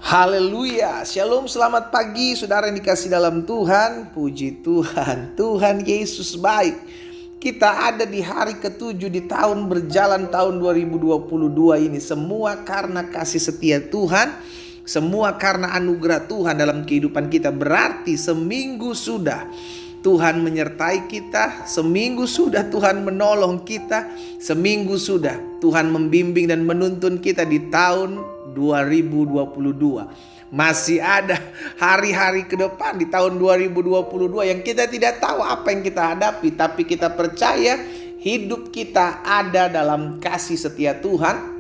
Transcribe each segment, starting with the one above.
Haleluya, shalom, selamat pagi saudara yang dikasih dalam Tuhan. Puji Tuhan, Tuhan Yesus baik. Kita ada di hari ke-7 di tahun berjalan tahun 2022 ini. Semua karena kasih setia Tuhan, semua karena anugerah Tuhan dalam kehidupan kita. Berarti seminggu sudah Tuhan menyertai kita, seminggu sudah Tuhan menolong kita, seminggu sudah Tuhan membimbing dan menuntun kita di tahun 2022. Masih ada hari-hari ke depan di tahun 2022 yang kita tidak tahu apa yang kita hadapi, tapi kita percaya hidup kita ada dalam kasih setia Tuhan.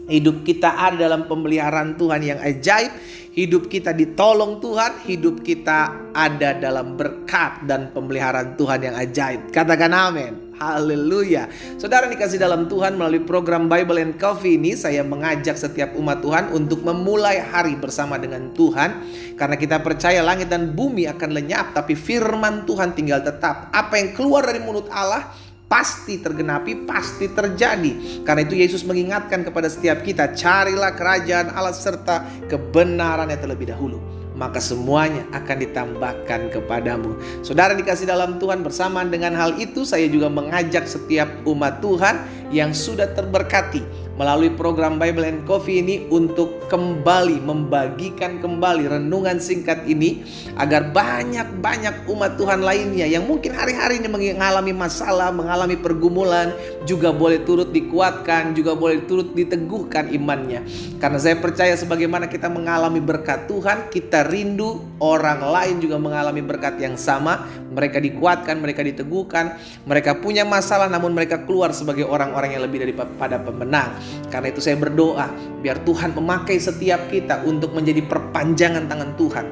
Hidup kita ada dalam pemeliharaan Tuhan yang ajaib. Hidup kita ditolong Tuhan. Hidup kita ada dalam berkat dan pemeliharaan Tuhan yang ajaib. Katakan amin. Haleluya. Saudara dikasih dalam Tuhan, melalui program Bible and Coffee ini saya mengajak setiap umat Tuhan untuk memulai hari bersama dengan Tuhan. Karena kita percaya langit dan bumi akan lenyap, tapi firman Tuhan tinggal tetap. Apa yang keluar dari mulut Allah pasti tergenapi, pasti terjadi. Karena itu Yesus mengingatkan kepada setiap kita, carilah kerajaan Allah serta kebenarannya terlebih dahulu, maka semuanya akan ditambahkan kepadamu. Saudara dikasih dalam Tuhan, bersamaan dengan hal itu saya juga mengajak setiap umat Tuhan yang sudah terberkati melalui program Bible and Coffee ini untuk kembali membagikan kembali renungan singkat ini, agar banyak umat Tuhan lainnya yang mungkin hari-hari ini mengalami masalah, mengalami pergumulan, juga boleh turut dikuatkan, juga boleh turut diteguhkan imannya. Karena saya percaya sebagaimana kita mengalami berkat Tuhan, kita rindu orang lain juga mengalami berkat yang sama. Mereka dikuatkan, mereka diteguhkan, mereka punya masalah namun mereka keluar sebagai orang-orang yang lebih daripada pemenang. Karena itu saya berdoa biar Tuhan memakai setiap kita untuk menjadi perpanjangan tangan Tuhan,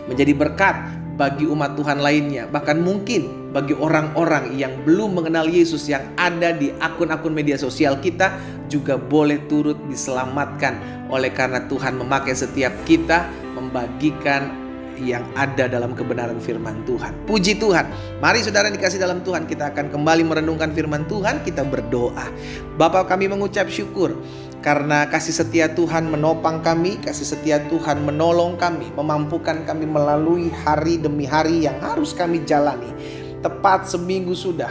menjadi berkat bagi umat Tuhan lainnya. Bahkan mungkin bagi orang-orang yang belum mengenal Yesus yang ada di akun-akun media sosial kita, juga boleh turut diselamatkan oleh karena Tuhan memakai setiap kita membagikan yang ada dalam kebenaran firman Tuhan. Puji Tuhan. Mari saudara dikasih dalam Tuhan, kita akan kembali merenungkan firman Tuhan. Kita berdoa. Bapa, kami mengucap syukur karena kasih setia Tuhan menopang kami, kasih setia Tuhan menolong kami, memampukan kami melalui hari demi hari yang harus kami jalani. Tepat seminggu sudah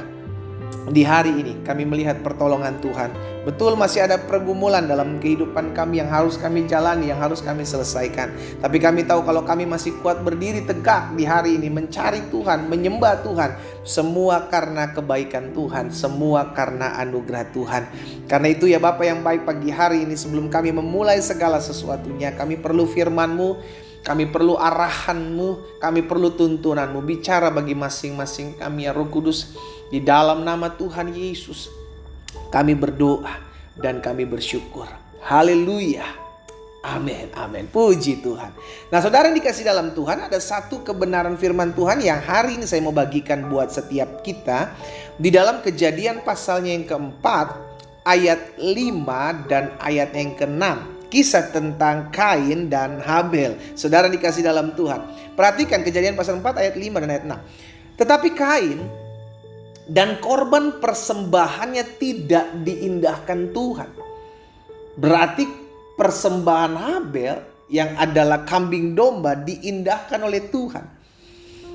di hari ini kami melihat pertolongan Tuhan. Betul masih ada pergumulan dalam kehidupan kami yang harus kami jalani, yang harus kami selesaikan. Tapi kami tahu kalau kami masih kuat berdiri tegak di hari ini, mencari Tuhan, menyembah Tuhan, semua karena kebaikan Tuhan, semua karena anugerah Tuhan. Karena itu ya Bapa yang baik, pagi hari ini sebelum kami memulai segala sesuatunya, kami perlu firman-Mu, kami perlu arahan-Mu, kami perlu tuntunan-Mu. Bicara bagi masing-masing kami ya Roh Kudus. Di dalam nama Tuhan Yesus kami berdoa dan kami bersyukur. Haleluya. Amin, amin. Puji Tuhan. Nah saudara yang dikasih dalam Tuhan, ada satu kebenaran firman Tuhan yang hari ini saya mau bagikan buat setiap kita. Di dalam Kejadian pasalnya yang keempat, ayat 5 dan ayat yang ke-6. Kisah tentang Kain dan Habel. Saudara dikasih dalam Tuhan, perhatikan Kejadian pasal 4 ayat 5 dan ayat 6. Tetapi Kain dan korban persembahannya tidak diindahkan Tuhan. Berarti persembahan Habel yang adalah kambing domba diindahkan oleh Tuhan.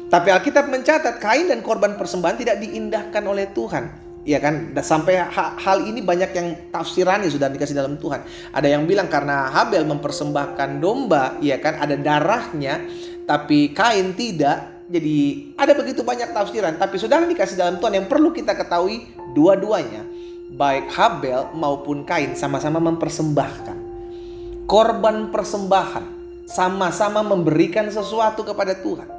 Tapi Alkitab mencatat Kain dan korban persembahan tidak diindahkan oleh Tuhan. Ya kan, sampai hal ini banyak yang tafsirannya sudah dikasih dalam Tuhan. Ada yang bilang karena Habel mempersembahkan domba, ya kan, ada darahnya, tapi Kain tidak. Jadi ada begitu banyak tafsiran. Tapi saudara dikasih dalam Tuhan, yang perlu kita ketahui dua-duanya, baik Habel maupun Kain, sama-sama mempersembahkan korban persembahan, sama-sama memberikan sesuatu kepada Tuhan.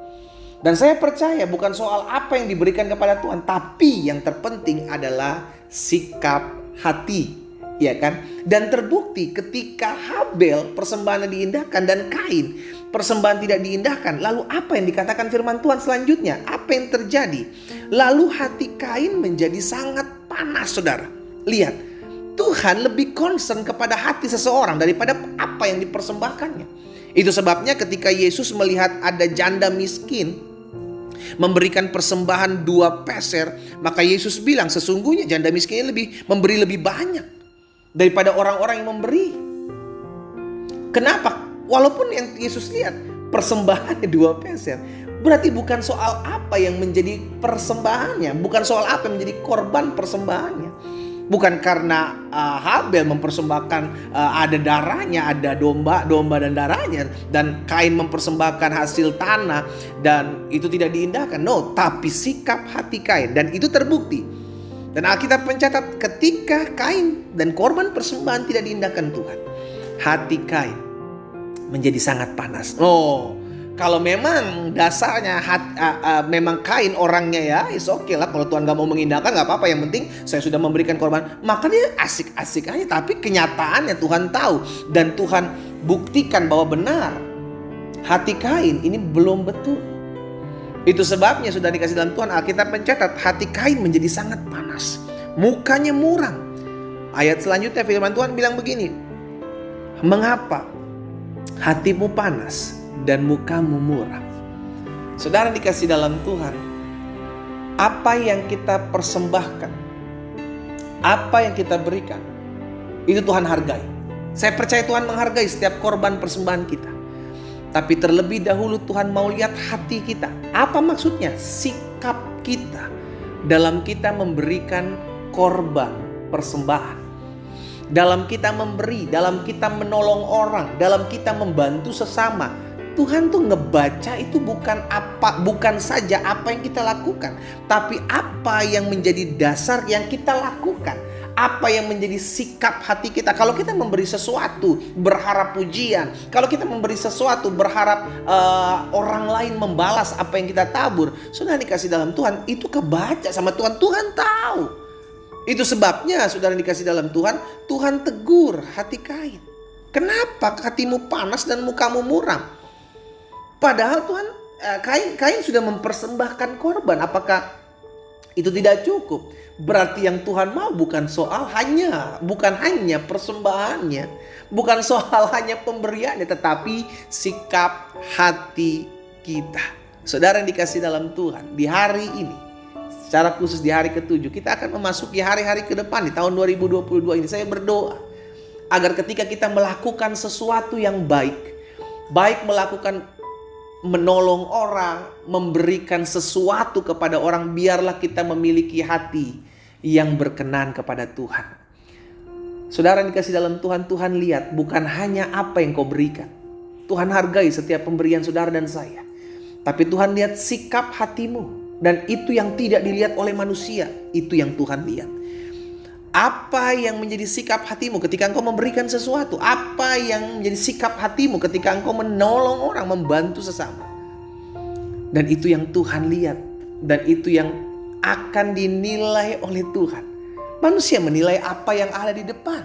Dan saya percaya bukan soal apa yang diberikan kepada Tuhan, tapi yang terpenting adalah sikap hati, ya kan? Dan terbukti ketika Habel persembahannya diindahkan dan Kain persembahan tidak diindahkan, lalu apa yang dikatakan firman Tuhan selanjutnya? Apa yang terjadi? Lalu hati Kain menjadi sangat panas, saudara. Lihat, Tuhan lebih concern kepada hati seseorang daripada apa yang dipersembahkannya. Itu sebabnya ketika Yesus melihat ada janda miskin memberikan persembahan 2 peser, maka Yesus bilang sesungguhnya janda miskin ini memberi lebih banyak daripada orang-orang yang memberi. Kenapa? Walaupun yang Yesus lihat persembahannya 2 peser. Berarti bukan soal apa yang menjadi persembahannya, bukan soal apa yang menjadi korban persembahannya. Bukan karena Habel mempersembahkan ada darahnya, ada domba dan darahnya, dan Kain mempersembahkan hasil tanah dan itu tidak diindahkan. No, tapi sikap hati Kain, dan itu terbukti. Dan Alkitab mencatat ketika Kain dan korban persembahan tidak diindahkan Tuhan, hati Kain menjadi sangat panas. Oh, kalau memang dasarnya memang Kain orangnya ya, is okay lah. Kalau Tuhan gak mau mengindahkan gak apa-apa. Yang penting saya sudah memberikan korban. Maka dia asik-asik aja. Tapi kenyataannya Tuhan tahu. Dan Tuhan buktikan bahwa benar hati Kain ini belum betul. Itu sebabnya sudah dikasih dalam Tuhan. Alkitab mencatat hati Kain menjadi sangat panas. Mukanya muram. Ayat selanjutnya firman Tuhan bilang begini. Mengapa hatimu panas dan mukamu muram? Saudara dikasih dalam Tuhan, apa yang kita persembahkan, apa yang kita berikan, itu Tuhan hargai. Saya percaya Tuhan menghargai setiap korban persembahan kita. Tapi terlebih dahulu Tuhan mau lihat hati kita. Apa maksudnya? Sikap kita dalam kita memberikan korban persembahan, dalam kita memberi, dalam kita menolong orang, dalam kita membantu sesama. Tuhan tuh ngebaca itu bukan saja apa yang kita lakukan, tapi apa yang menjadi dasar yang kita lakukan. Apa yang menjadi sikap hati kita. Kalau kita memberi sesuatu berharap pujian, kalau kita memberi sesuatu berharap orang lain membalas apa yang kita tabur, sudah dikasih dalam Tuhan, itu kebaca sama Tuhan. Tuhan tahu. Itu sebabnya saudara dikasih dalam Tuhan, Tuhan tegur hati Kain. Kenapa hatimu panas dan mukamu muram? Padahal Tuhan, Kain sudah mempersembahkan korban. Apakah itu tidak cukup? Berarti yang Tuhan mau bukan hanya persembahannya, bukan soal hanya pemberiannya, tetapi sikap hati kita. Saudara yang dikasih dalam Tuhan, di hari ini, secara khusus di hari ke-7, kita akan memasuki hari-hari ke depan di tahun 2022 ini. Saya berdoa agar ketika kita melakukan sesuatu yang baik melakukan menolong orang, memberikan sesuatu kepada orang, biarlah kita memiliki hati yang berkenan kepada Tuhan. Saudara yang dikasih dalam Tuhan, Tuhan lihat bukan hanya apa yang kau berikan. Tuhan hargai setiap pemberian saudara dan saya. Tapi Tuhan lihat sikap hatimu. Dan itu yang tidak dilihat oleh manusia, itu yang Tuhan lihat. Apa yang menjadi sikap hatimu ketika engkau memberikan sesuatu? Apa yang menjadi sikap hatimu ketika engkau menolong orang, membantu sesama? Dan itu yang Tuhan lihat. Dan itu yang akan dinilai oleh Tuhan. Manusia menilai apa yang ada di depan.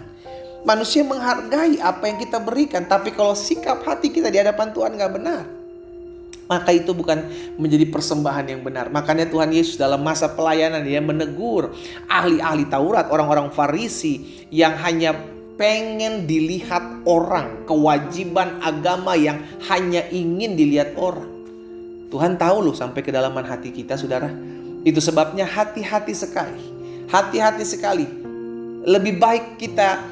Manusia menghargai apa yang kita berikan. Tapi kalau sikap hati kita di hadapan Tuhan gak benar, maka itu bukan menjadi persembahan yang benar. Makanya Tuhan Yesus dalam masa pelayanan dia menegur ahli-ahli Taurat, orang-orang Farisi yang hanya pengen dilihat orang, kewajiban agama yang hanya ingin dilihat orang. Tuhan tahu loh sampai kedalaman hati kita, saudara. Itu sebabnya hati-hati sekali. Hati-hati sekali. Lebih baik kita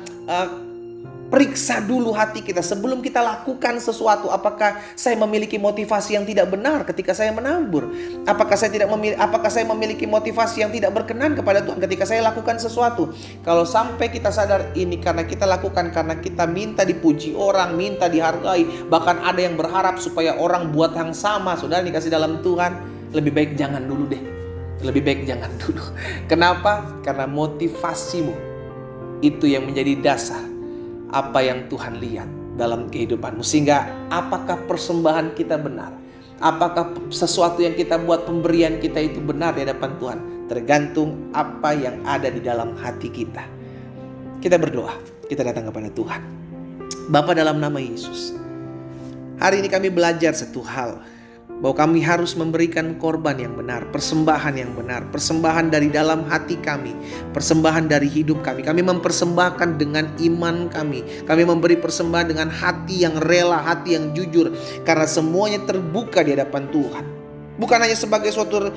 periksa dulu hati kita sebelum kita lakukan sesuatu. Apakah saya memiliki motivasi yang tidak benar ketika saya menabur? Apakah saya memiliki motivasi yang tidak berkenan kepada Tuhan ketika saya lakukan sesuatu? Kalau sampai kita sadar ini karena kita lakukan karena kita minta dipuji orang, minta dihargai, bahkan ada yang berharap supaya orang buat yang sama, saudara dikasih dalam Tuhan, lebih baik jangan dulu deh. Lebih baik jangan dulu. Kenapa? Karena motivasimu itu yang menjadi dasar apa yang Tuhan lihat dalam kehidupanmu. Sehingga apakah persembahan kita benar? Apakah sesuatu yang kita buat, pemberian kita itu benar di hadapan Tuhan? Tergantung apa yang ada di dalam hati kita. Kita berdoa, kita datang kepada Tuhan. Bapa, dalam nama Yesus, hari ini kami belajar satu hal, bahwa kami harus memberikan korban yang benar, persembahan yang benar, persembahan dari dalam hati kami, persembahan dari hidup kami. Kami mempersembahkan dengan iman kami. Kami memberi persembahan dengan hati yang rela, hati yang jujur, karena semuanya terbuka di hadapan Tuhan. Bukan hanya sebagai suatu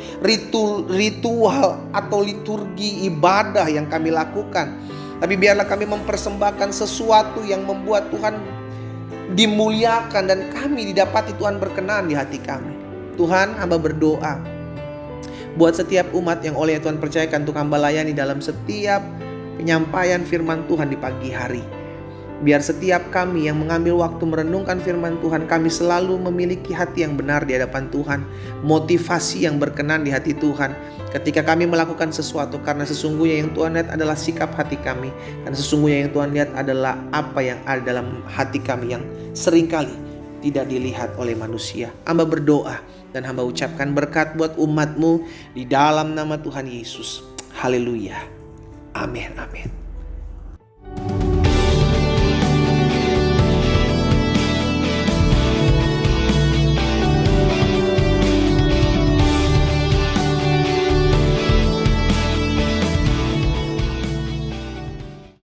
ritual atau liturgi ibadah yang kami lakukan, tapi biarlah kami mempersembahkan sesuatu yang membuat Tuhan dimuliakan dan kami didapati Tuhan berkenan di hati kami. Tuhan, hamba berdoa buat setiap umat yang oleh Tuhan percayakan untuk hamba layani dalam setiap penyampaian firman Tuhan di pagi hari. Biar setiap kami yang mengambil waktu merenungkan firman Tuhan, kami selalu memiliki hati yang benar di hadapan Tuhan, motivasi yang berkenan di hati Tuhan ketika kami melakukan sesuatu, karena sesungguhnya yang Tuhan lihat adalah sikap hati kami, dan sesungguhnya yang Tuhan lihat adalah apa yang ada dalam hati kami yang seringkali tidak dilihat oleh manusia. Hamba berdoa dan hamba ucapkan berkat buat umat-Mu di dalam nama Tuhan Yesus. Haleluya. Amin, amin.